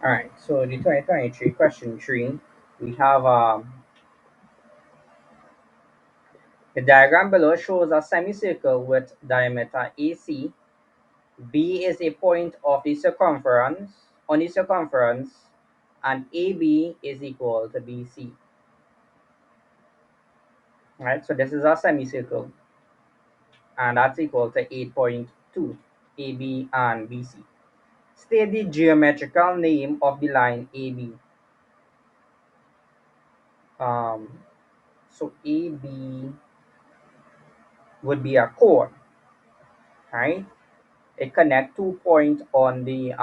All right, so the 2023 question 3, we have the diagram below shows a semicircle with diameter AC. B is a point of the circumference on the circumference, and AB is equal to BC. All right, so this is a semicircle, and that's equal to 8.2 AB and BC. State the geometrical name of the line AB. Um, so AB would be a chord, right? It connects 2 points on the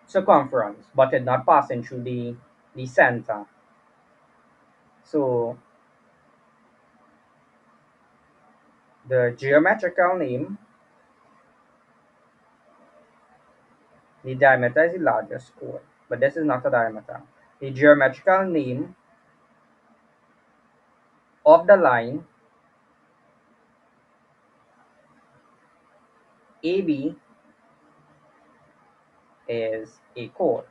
circumference, but it's not passing through the center. So the geometrical name, the diameter is the largest chord, but this is not a diameter. The geometrical name of the line AB is a chord,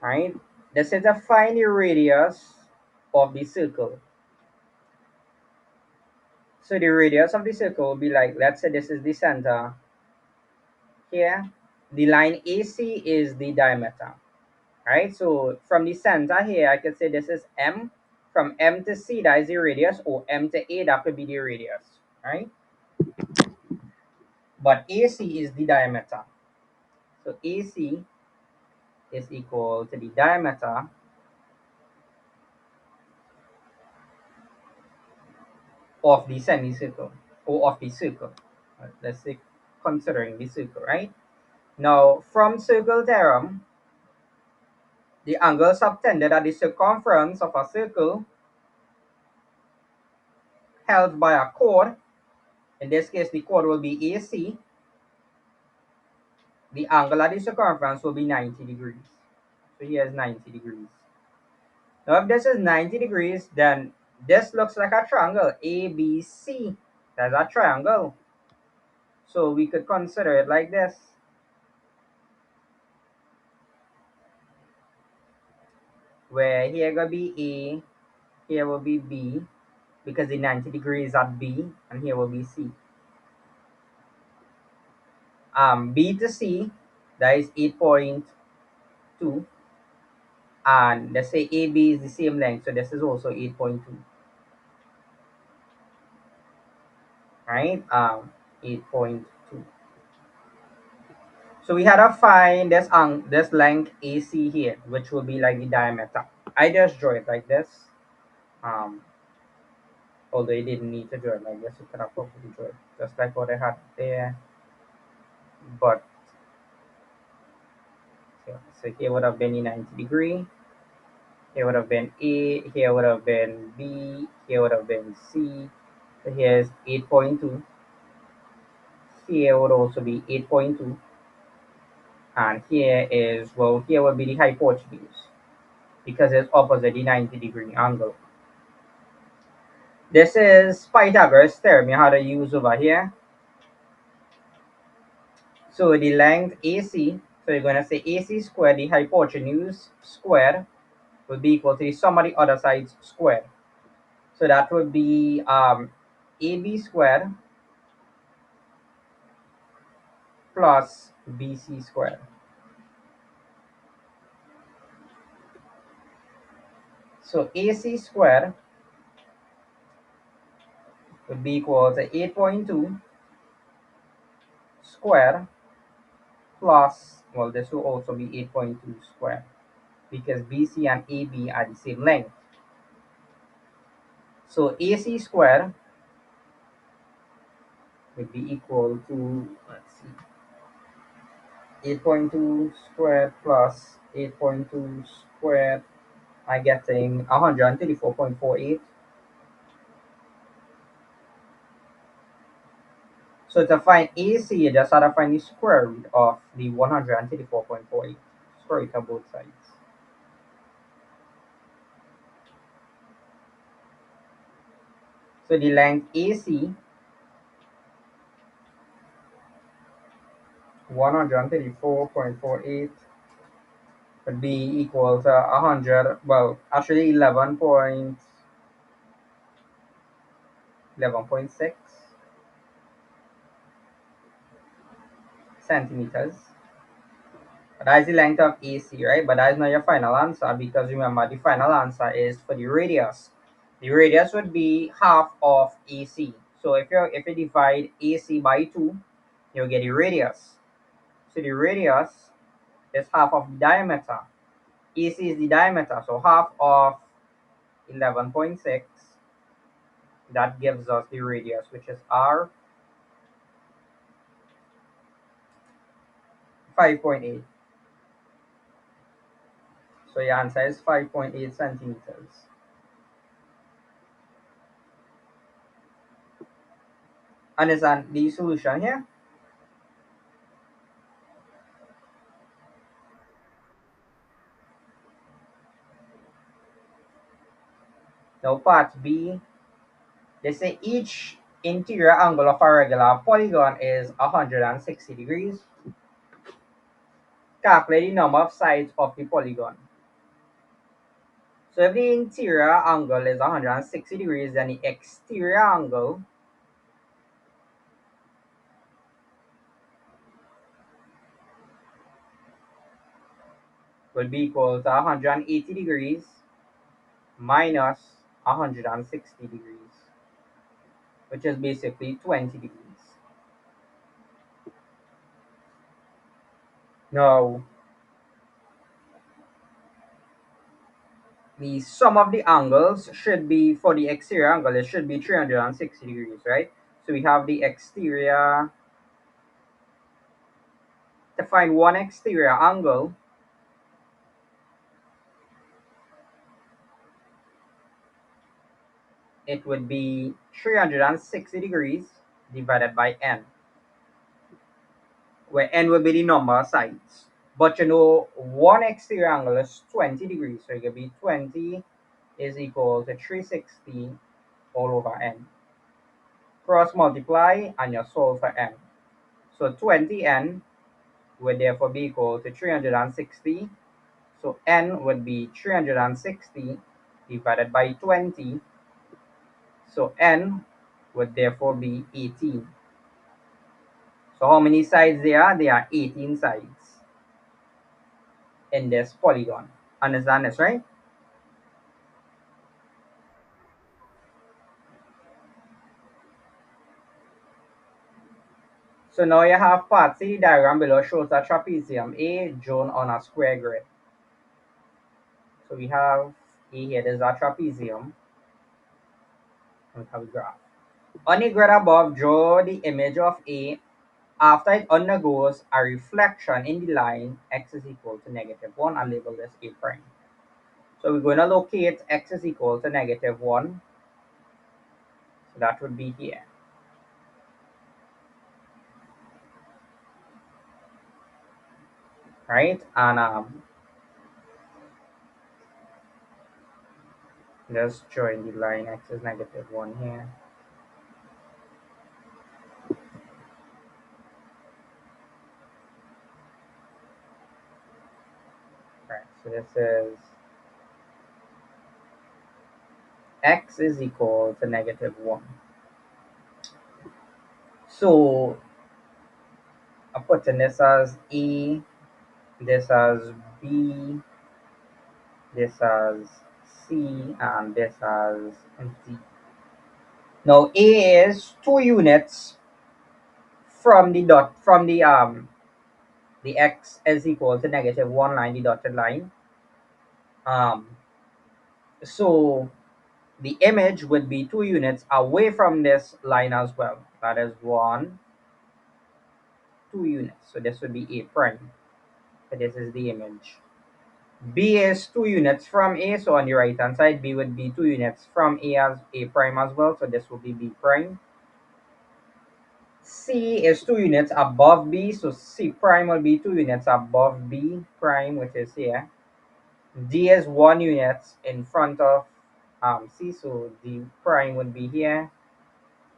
right? This is a find the radius of the circle. So the radius of the circle will be like, let's say this is the center here. The line AC is the diameter, right? So from the center here, I could say this is M. From M to C, that is the radius, or M to A, that could be the radius, right? But AC is the diameter. So AC is equal to the diameter of the semicircle, or of the circle. Let's say considering the circle, right? Now, from circle theorem, the angle subtended at the circumference of a circle held by a chord, in this case the chord will be AC, the angle at the circumference will be 90 degrees. So here's 90 degrees. Now if this is 90 degrees, then this looks like a triangle, ABC. That's a triangle. So we could consider it like this, where here will be A, here will be B, because the 90 degrees at B, and here will be C. B to C, that is 8.2, and let's say AB is the same length, so this is also 8.2, right? 8.2. So we had to find this length AC here, which will be like the diameter. I just draw it like this. Um, Although you didn't need to draw it like this, you could have probably draw it just like what I had there. But so here would have been the 90 degree. Here would have been A. Here would have been B. Here would have been C. So here's 8.2. Here would also be 8.2. And here is, well, here would be the hypotenuse because it's opposite the 90-degree angle. This is Pythagoras theorem you had to use over here. So the length AC, so you're going to say AC squared, the hypotenuse squared, will be equal to the sum of the other sides squared. So that would be AB squared plus BC squared. So AC squared would be equal to 8.2 squared plus, well, this will also be 8.2 squared because BC and AB are the same length. So AC squared would be equal to, let's see, 8.2 squared plus 8.2 squared. I'm getting 134.48. So to find AC, you just have to find the square root of the 134.48. Square root of both sides. So the length AC 134.48 would be equal to 100, well, actually 11.6 centimeters. That is the length of AC, right? But that is not your final answer, because remember, the final answer is for the radius. The radius would be half of AC. So if you divide AC by 2, you'll get the radius. So the radius is half of the diameter. AC is the diameter, so half of 11.6, that gives us the radius, which is R, 5.8. So your answer is 5.8 centimeters. Understand the solution here? Now part B, they say each interior angle of a regular polygon is 160 degrees. Calculate the number of sides of the polygon. So if the interior angle is 160 degrees, then the exterior angle will be equal to 180 degrees minus 160 degrees, which is basically 20 degrees. Now, the sum of the angles should be, for the exterior angle, it should be 360 degrees, right? So we have the exterior. To find one exterior angle, it would be 360 degrees divided by n, where n will be the number of sides. But you know, one exterior angle is 20 degrees, so it could be 20 is equal to 360 all over n. Cross multiply and you solve for n. So 20n would therefore be equal to 360. So n would be 360 divided by 20. So n would therefore be 18. So how many sides there are? There are 18 sides in this polygon. Understand this, right? So now you have part C. The diagram below shows a trapezium A drawn on a square grid. So we have A here, there's a trapezium. We have a graph. On the grid above, draw the image of A after it undergoes a reflection in the line x is equal to -1 and label this A prime. So we're going to locate x is equal to -1. So that would be here. Right? And let's join the line x is -1 here. Right, so this is x is equal to -1. So I'm putting this as A, this as B, this as C, and this as D. Now A is 2 units from the x is equal to -1 line, the dotted line. Um, so the image would be 2 units away from this line as well. That is 2 units. So this would be A prime. So this is the image. B is 2 units from A, so on the right hand side, B would be 2 units from A as A prime as well. So this will be B prime. C is 2 units above B, so C prime will be 2 units above B prime, which is here. D is 1 unit in front of C, so D prime would be here,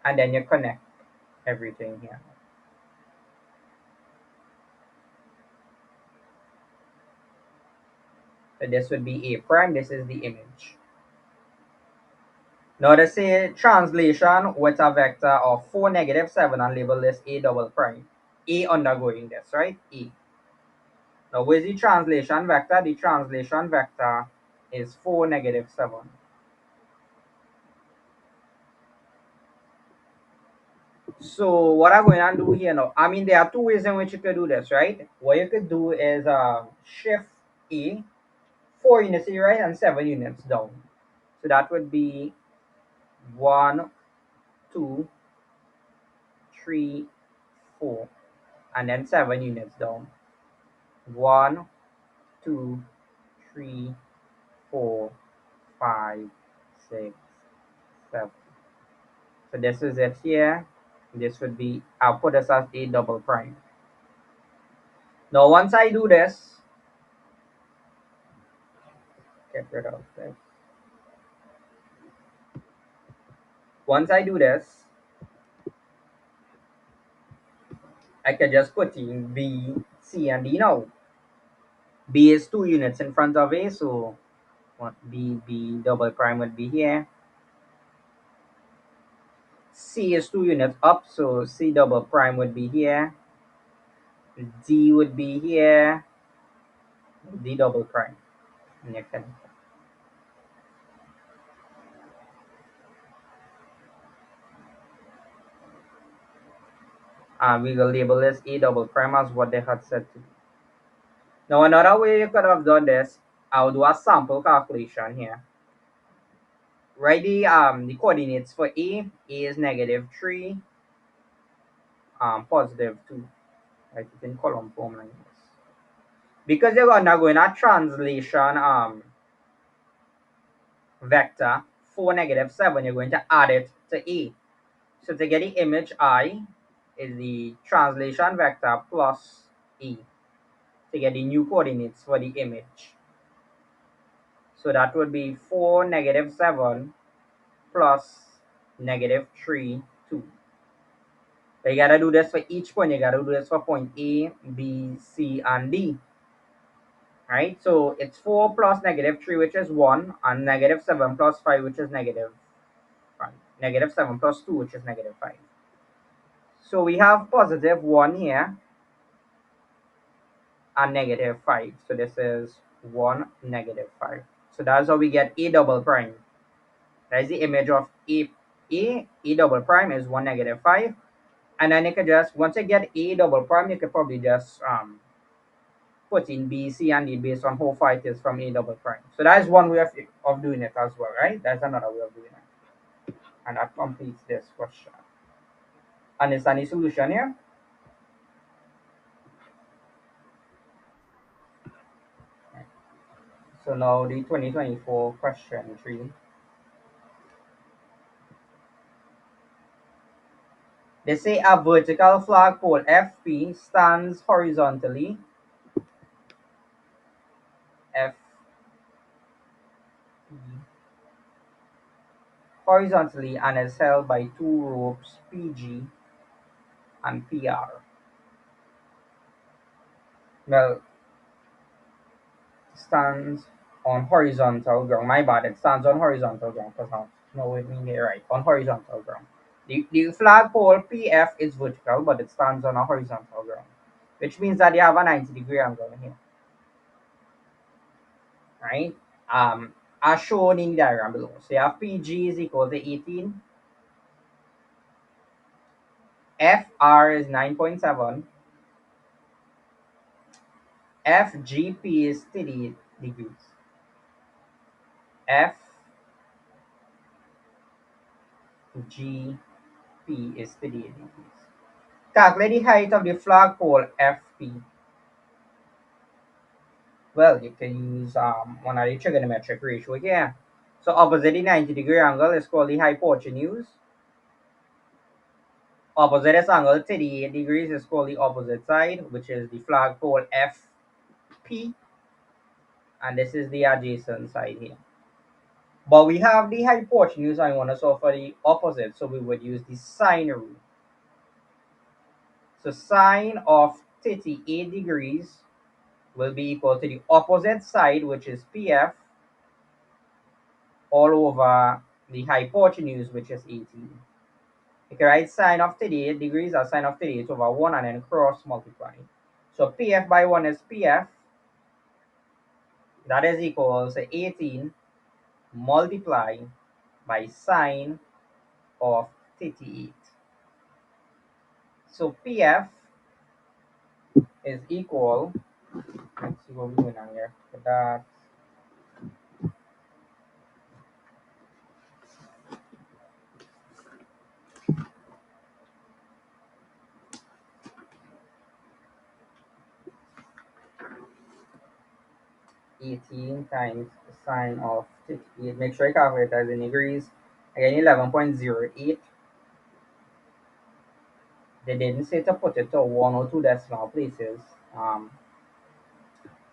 and then you connect everything here. So this would be A prime. This is the image. Now let's say translation with a vector of 4, -7 and label this A double prime. A undergoing this, right? A. Now with the translation vector? The translation vector is 4, -7. So what I'm going to do here now, I mean, there are two ways in which you could do this, right? What you could do is shift A 4 units to the right and 7 units down. So that would be 1, 2, 3, 4, and then 7 units down. 1, 2, 3, 4, 5, 6, 7. So this is it here. This would be, I'll put this as A double prime. Now once I do this, get rid of this. Once I do this, I can just put in B, C, and D now. B is 2 units in front of A, so B double prime would be here. C is 2 units up, so C double prime would be here. D would be here. D double prime. And you can, we will label this A double prime as what they had said to be. Now another way you could have done this, I'll do a sample calculation here. Write the coordinates for A. A is -3, +2. Write it in column form like this. Because you're undergoing a translation vector 4, -7, you're going to add it to A. So to get the image I is the translation vector plus A to get the new coordinates for the image. So that would be 4, -7 plus -3, 2. So you gotta do this for each point. You gotta do this for point A, B, C, and D. Right? So it's 4 plus -3, which is 1, and -7 plus 5, which is -5. -7 plus 2, which is -5. So we have +1 here and -5. So this is 1, -5. So that's how we get A double prime. That is the image of A double prime is 1, -5. And then you can just, once you get A double prime, you can probably just put in B, C, and D based on how far it is from A double prime. So that is one way of doing it as well, right? That's another way of doing it. And that completes this question. Understand the solution here? So now the 2024 question 3. They say a vertical flagpole FP stands F horizontally and is held by two ropes PG and PR. Well, stands on horizontal ground. My bad, it stands on horizontal ground because now no with me here, right? On horizontal ground. The flagpole PF is vertical, but it stands on a horizontal ground, which means that you have a 90-degree angle here, right? As shown in the diagram below. So you have PG is equal to 18, FR is 9.7, FGP is 30 degrees. FGP is 38 degrees. Calculate the height of the flagpole FP. Well, you can use one of the trigonometric ratio here. So opposite the 90-degree angle is called the hypotenuse. Opposite this angle, 38 degrees, is called the opposite side, which is the flagpole FP. And this is the adjacent side here. But we have the hypotenuse and we want to solve for the opposite, so we would use the sine rule. So sine of 38 degrees will be equal to the opposite side, which is PF, all over the hypotenuse, which is 18. You can write sine of 38 degrees or sine of 38 over 1 and then cross multiply. So PF by 1 is PF. That is equal to 18 multiplied by sine of 38. So PF is equal, let's see what we're doing here. So that's 18 times sine of 58. Make sure you calculate as in degrees. Again, 11.08. They didn't say to put it to one or two decimal places.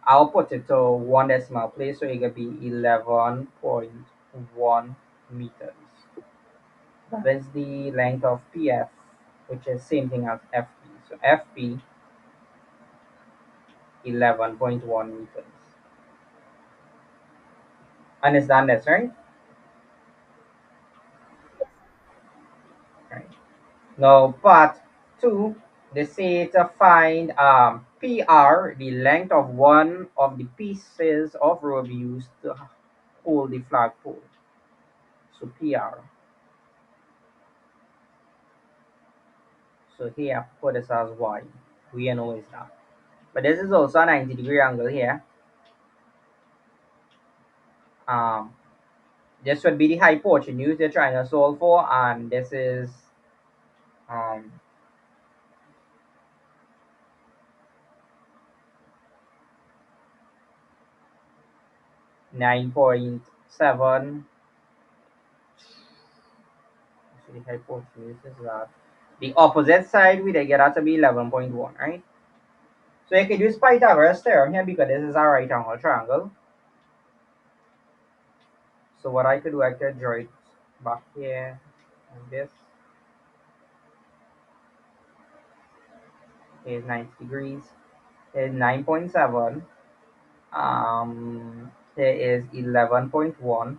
I'll put it to one decimal place, so it could be 11.1 meters. That is the length of PF, which is same thing as FP. So FP 11.1 meters. Understand this, right? Right. Now part 2, they say to find PR, the length of one of the pieces of rope used to hold the flagpole. So PR. So here, put this as Y. We know is that. But this is also a 90-degree angle here. Um, this would be the hypotenuse they're trying to solve for, and this is um, 9.7. So the hypotenuse is that. The opposite side, we get that to be 11.1, right? So you could use Pythagoras theorem here because this is a right angle triangle. So what I could do, I could draw it back here, and this is 90 degrees. Is 9.7. Here is 11.1,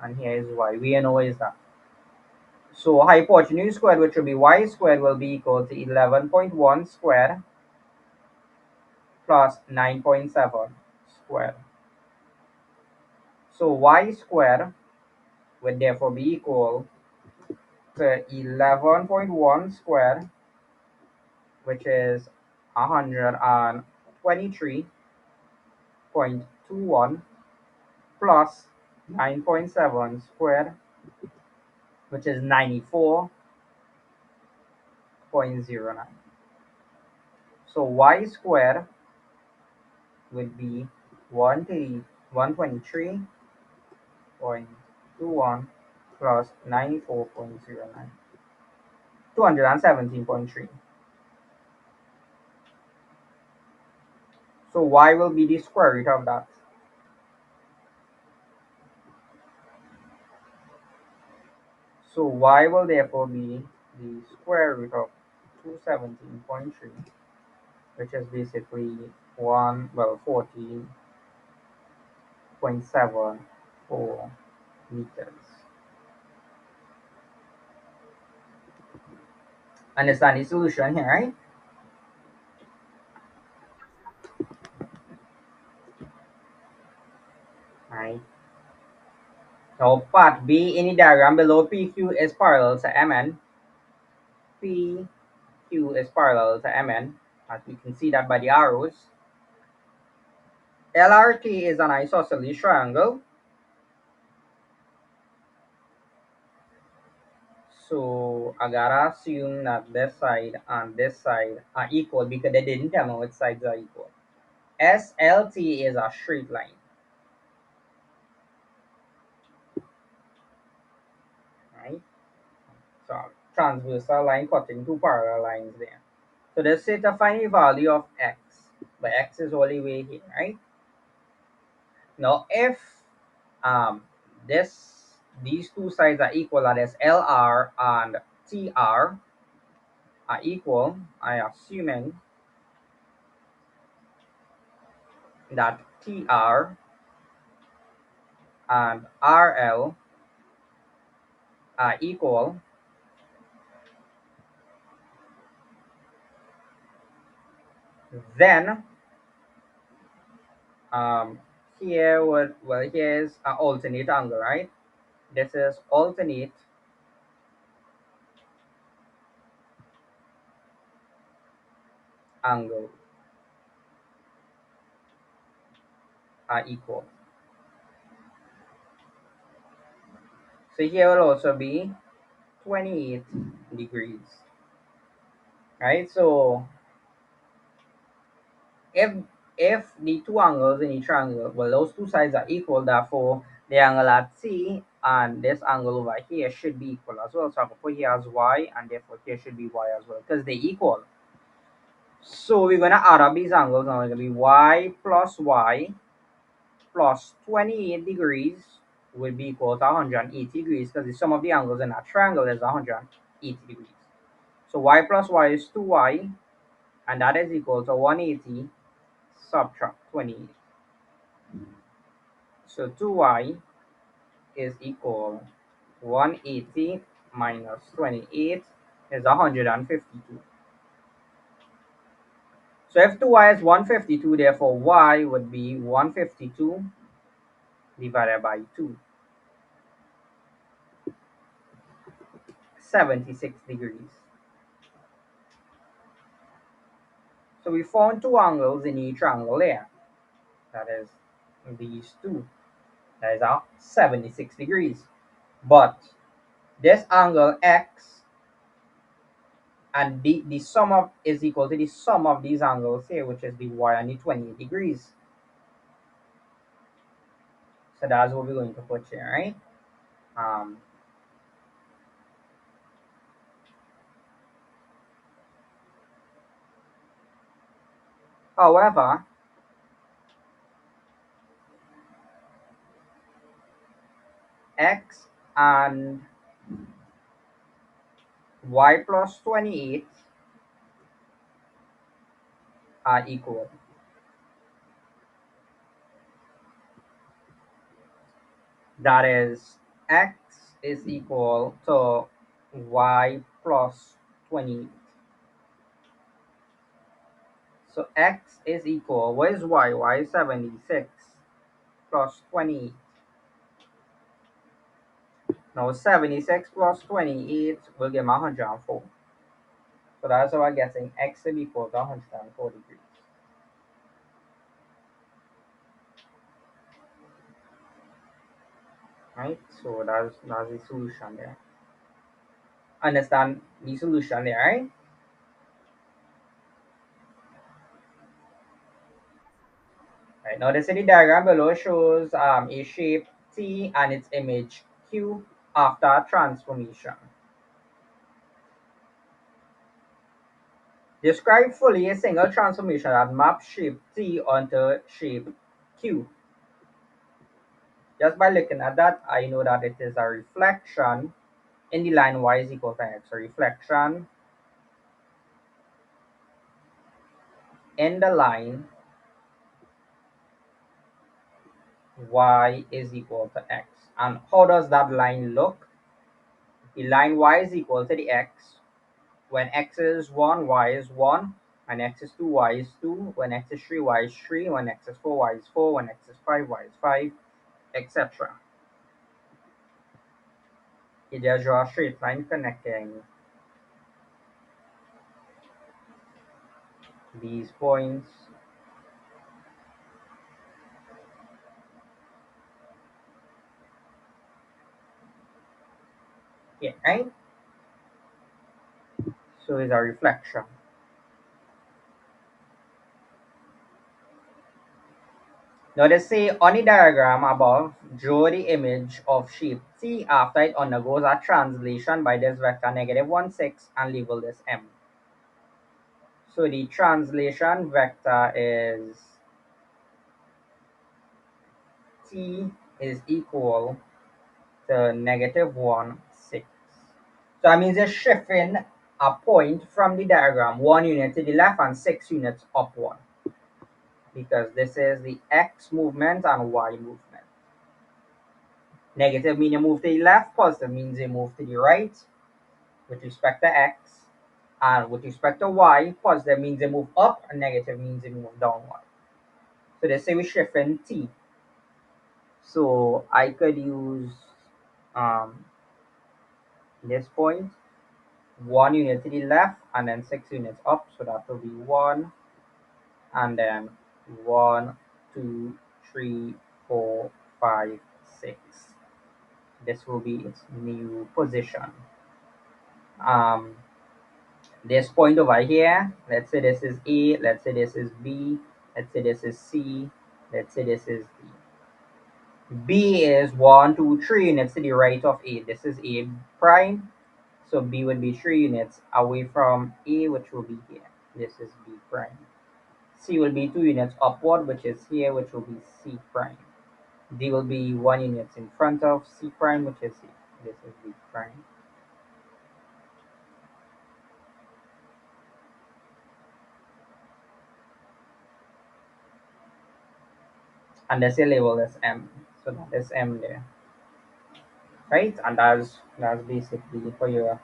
and here is y. We know is that. So hypotenuse squared, which will be y squared, will be equal to 11.1 squared plus 9.7 squared. So y squared would therefore be equal to 11.1 squared, which is 123.21 plus 9.7 squared, which is 94.09. So y squared would be 123.21 plus 94.09, 217.3. So y will be the square root of that. So y will therefore be the square root of 217.3, which is basically 14.74 meters. Understand the solution here, right? Right. Now part B in the diagram below, PQ is parallel to MN. PQ is parallel to MN, as we can see that by the arrows. LRT is an isosceles triangle. So I gotta assume that this side and this side are equal because they didn't tell me which sides are equal. SLT is a straight line. Right? So transversal line cutting two parallel lines there. So let's say to find the value of x, but x is all the way here, right? Now if um these two sides are equal, that is LR and TR are equal, I assuming that TR and RL are equal, then um, here would, well, here's an alternate angle, right? This is alternate angle are equal. So here will also be 28 degrees, right? So if if the two angles in each triangle, well, those two sides are equal, therefore the angle at C and this angle over here should be equal as well. So I can put here as y, and therefore here should be y as well because they're equal. So we're gonna add up these angles now. It's gonna be y plus 28 degrees will be equal to 180 degrees because the sum of the angles in that triangle is 180 degrees. So y plus y is 2y, and that is equal to 180 subtract 28. So 2y is equal 180 minus 28 is 152. So if 2y is 152, therefore y would be 152 divided by 2, 76 degrees. So we found two angles in each triangle here. That is these two. That is our 76 degrees. But this angle x and the sum of is equal to the sum of these angles here, which is the y and the 28 degrees. So that's what we're going to put here, right? Um, However, x and y plus 28 are equal. That is, x is equal to y plus 28. So x is equal, what is y? Y is 76 plus 28. Now 76 plus 28 will give me 104. So that's how I'm guessing x will be equal to 104 degrees. Right? So that's the solution there. Understand the solution there, right? Right, now the city diagram below shows a shape T and its image Q after transformation. Describe fully a single transformation that maps shape T onto shape Q. Just by looking at that, I know that it is a reflection in the line y is equal to x. So reflection in the line y is equal to x. And how does that line look? The line y is equal to the x. When x is 1, y is 1. When x is 2, y is 2. When x is 3, y is 3. When x is 4, y is 4. When x is 5, y is 5, etc. You just draw a straight line connecting these points. Yeah, right? So it's a reflection. Now they say on the diagram above, draw the image of shape T after it undergoes a translation by this vector -1, 6 and label this M. So the translation vector is T is equal to -1, 6. So that means it's shifting a point from the diagram 1 unit to the left and 6 units up 1. because this is the x movement and y movement. Negative means you move to the left, positive means you move to the right with respect to x. And with respect to y, positive means you move up and negative means you move downward. So let's say we shift in t. So I could use um, this point, 1 unit to the left and then 6 units up. So that will be 1 and then 1, 2, 3, 4, 5, 6. This will be its new position. Um, this point over here, let's say this is A, let's say this is B, let's say this is C, let's say this is D. B is 1, 2, 3 units to the right of A. This is A prime. So B would be 3 units away from A, which will be here. This is B prime. C will be 2 units upward, which is here, which will be C prime. D will be 1 unit in front of C prime, which is here. This is B prime. And let's say label as M. So that is M there. Right? And that's basically for your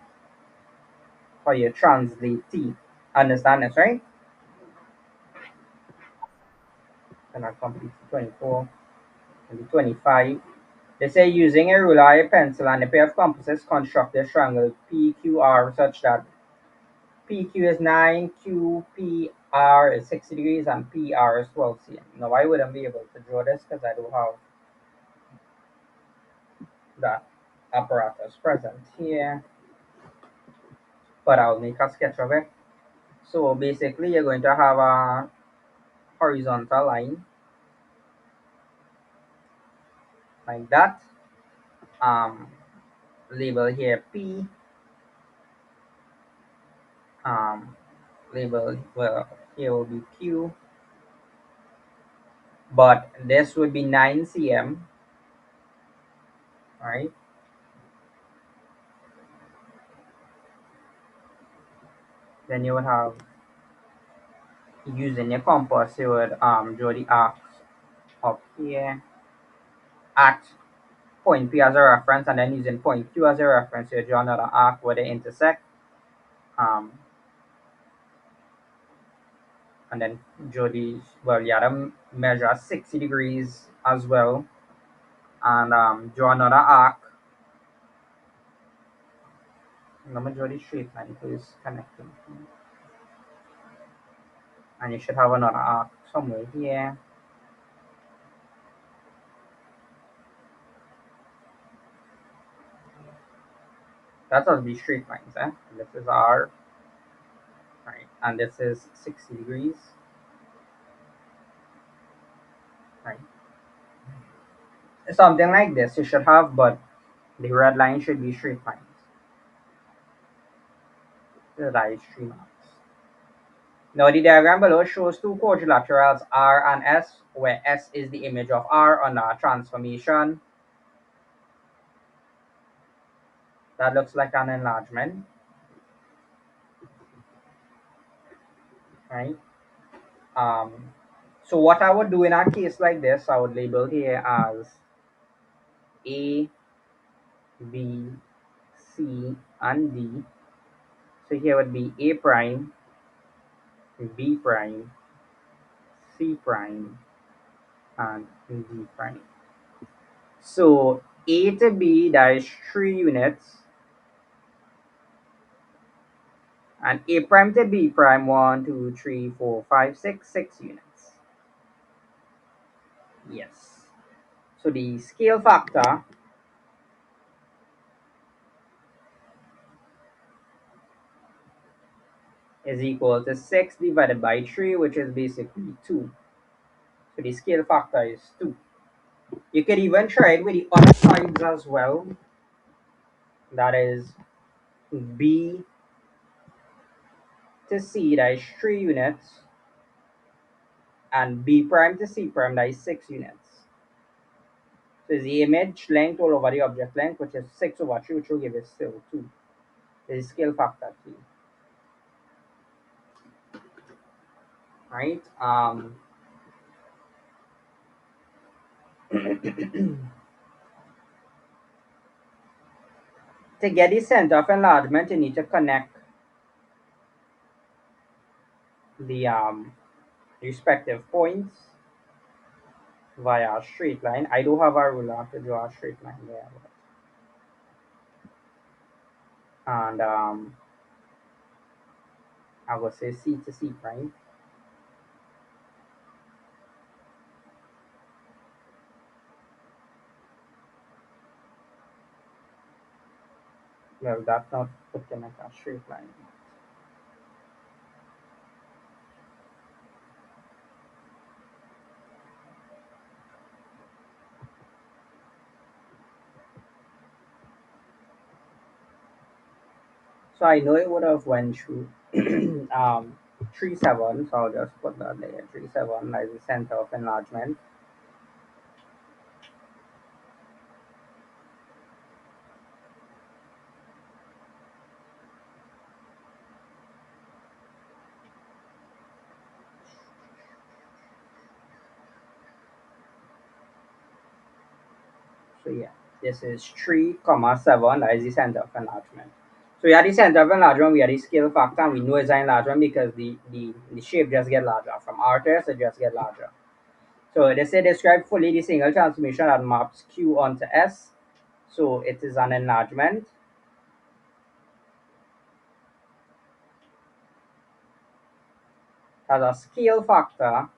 translate T. Understand this, right? And I complete 24 and 25. They say using a ruler, a pencil, and a pair of compasses, construct a triangle PQR such that PQ is 9, QPR is 60 degrees, and PR is 12 cm. Now, I wouldn't be able to draw this because I don't have that apparatus present here, but I'll make a sketch of it. So basically, you're going to have a horizontal line like that. Um, Label here P. Um, Label, well, here will be Q, but this would be 9 cm, right? Then you would have, using your compass, you would draw the arcs up here at point P as a reference, and then using point Q as a reference, you draw another arc where they intersect, um, and then draw the, well, you have to measure 60 degrees as well, and draw another arc. Let me draw the straight line because connecting, and you should have another arc somewhere here. That's all be straight lines, eh? This is R, right, and this is 60 degrees, right? Something like this you should have, but the red line should be straight lines. The right 3 marks. Now the diagram below shows two quadrilaterals R and S, where S is the image of R on a transformation. That looks like an enlargement, right? Um, so what I would do in a case like this, I would label here as A, B, C, and D. So here would be A prime, B prime, C prime, and D prime. So A to B, that is 3 units, and A prime to B prime, 1, 2, 3, 4, 5, 6, 6 units. Yes. So the scale factor is equal to 6 divided by 3, which is basically 2. So the scale factor is 2. You can even try it with the other sides as well. That is B to C, that is 3 units, and B prime to C prime, that is 6 units. So the image length all over the object length, which is 6 over 3, which will give us still 2. This is scale factor 2. Right? To get the center of enlargement, you need to connect the respective points via a straight line. I do have a ruler to draw a straight line there. And I will say C to C prime. Well, that's not looking like a straight line. So I know it would have went through 3 7. So I'll just put that there. 3 7 as the center of enlargement. So yeah, this is 3 7. That is the center of enlargement. So we are the center of enlargement, we are the scale factor, and we know it's an enlargement because the shape just get larger. From R to S, it just get larger. So they say describe fully the single transformation that maps Q onto S. So it is an enlargement has a scale factor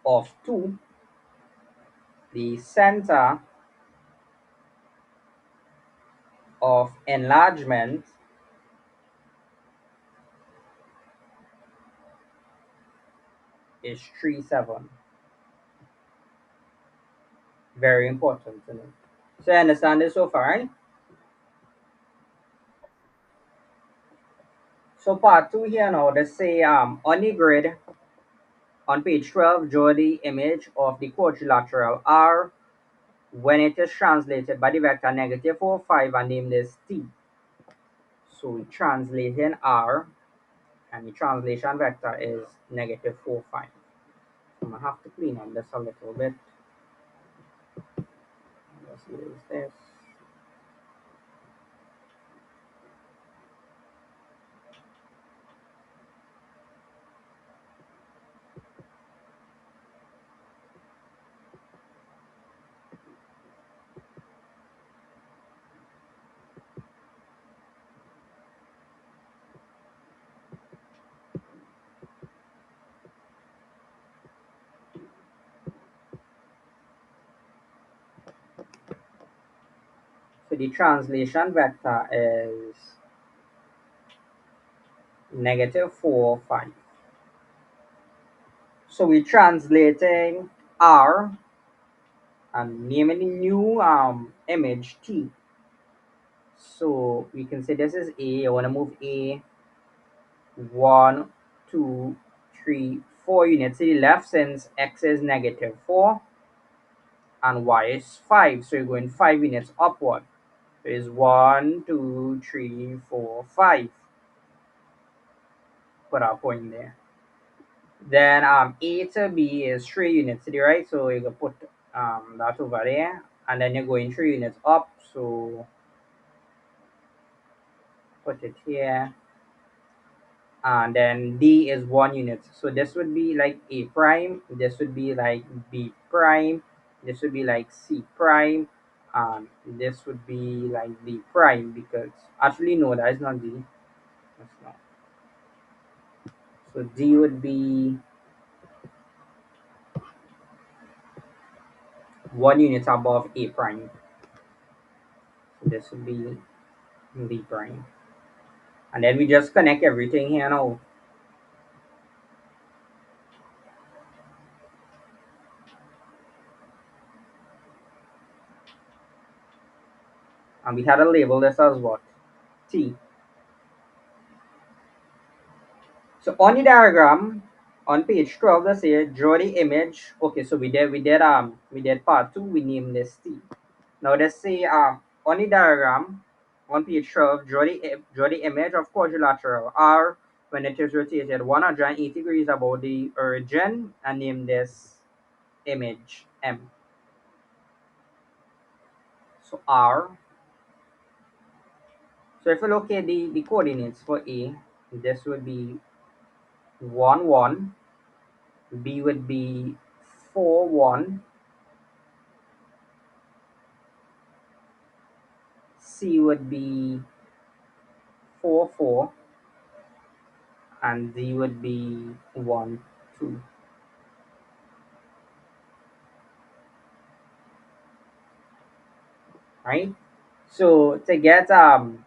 of 2. The center of enlargement is 3 7. Very important to know. So you understand this so far, right? So part 2 here now, let's say on the grid on page 12, draw the image of the quadrilateral R when it is translated by the vector negative 4, 5 and name this T. So we translate in R and the translation vector is negative 4, 5. I'm going to have to clean up this a little bit. Let's use this. So the translation vector is negative 4, 5. So we're translating R and naming the new image T. So we can say this is A. I want to move A 1, 2, 3, 4 units to the left since X is negative 4 and Y is 5. So you're going 5 units upward. So it's 1, 2, 3, 4, 5. Put our point there. Then A to B is 3 units to the right, so you can put that over there, and then you're going 3 units up, so put it here, and then D is 1 unit. So this would be like A prime, this would be like B prime, this would be like C prime, and this would be like D prime because actually no, that is not D. That's not. So D would be 1 unit above A prime. So this would be D prime. And then we just connect everything here now. And we had to label this as what? T. So on the diagram on page 12, let's say draw the image. Okay, so we did part 2, we named this T. Now let's say on the diagram on page 12, draw the image of quadrilateral R when it is rotated 180 degrees about the origin, and name this image M. So R. So if you look at the coordinates for A, this would be 1 1, B would be 4 1, C would be 4 4, and D would be 1 2. Right? So to get I'm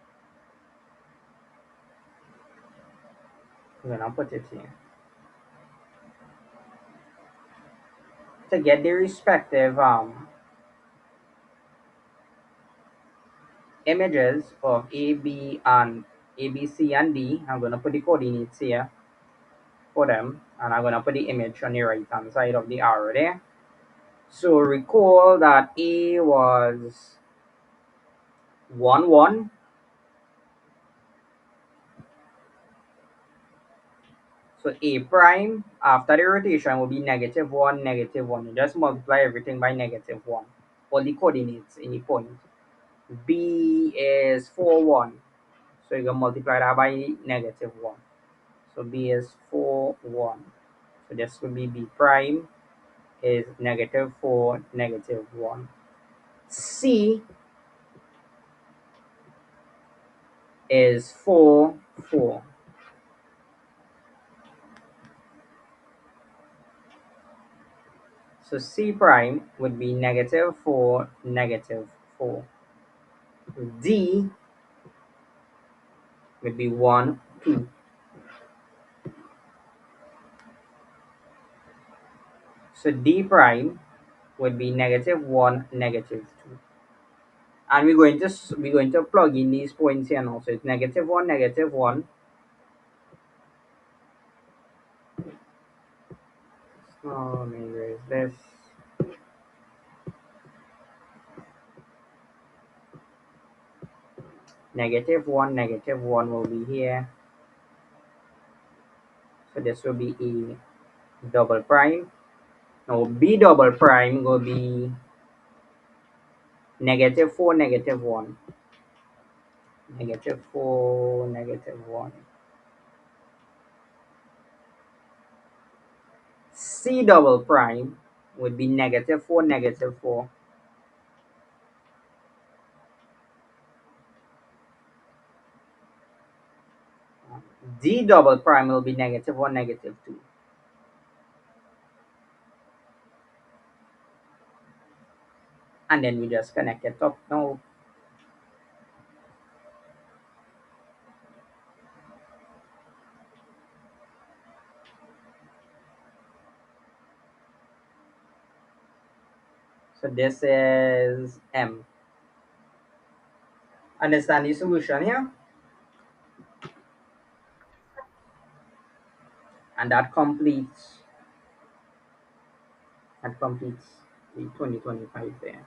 gonna put it here. To get the respective images of A, B, and A, B, C, and D, I'm gonna put the coordinates here for them, and I'm gonna put the image on the right hand side of the arrow there. So recall that A was 1 1. So A prime after the rotation will be negative 1, negative 1. You just multiply everything by negative 1. All the coordinates in the point. B is 4 1. So you can multiply that by negative 1. So B is 4 1. So this will be B prime is negative 4, negative 1. C is 4 4. So C prime would be negative 4, negative 4. D would be 1 2. So D prime would be negative 1, negative 2. And we're going to plug in these points here now. So it's negative 1, negative 1. So let me erase this. Negative 1 will be here. So this will be A double prime. Now B double prime will be negative 4, negative 1. Negative 4, negative 1. C double prime would be negative 4, negative 4. D double prime will be negative 1, negative 2. And then we just connect it up now. So this is M. Understand the solution here? And that completes the 2025 there.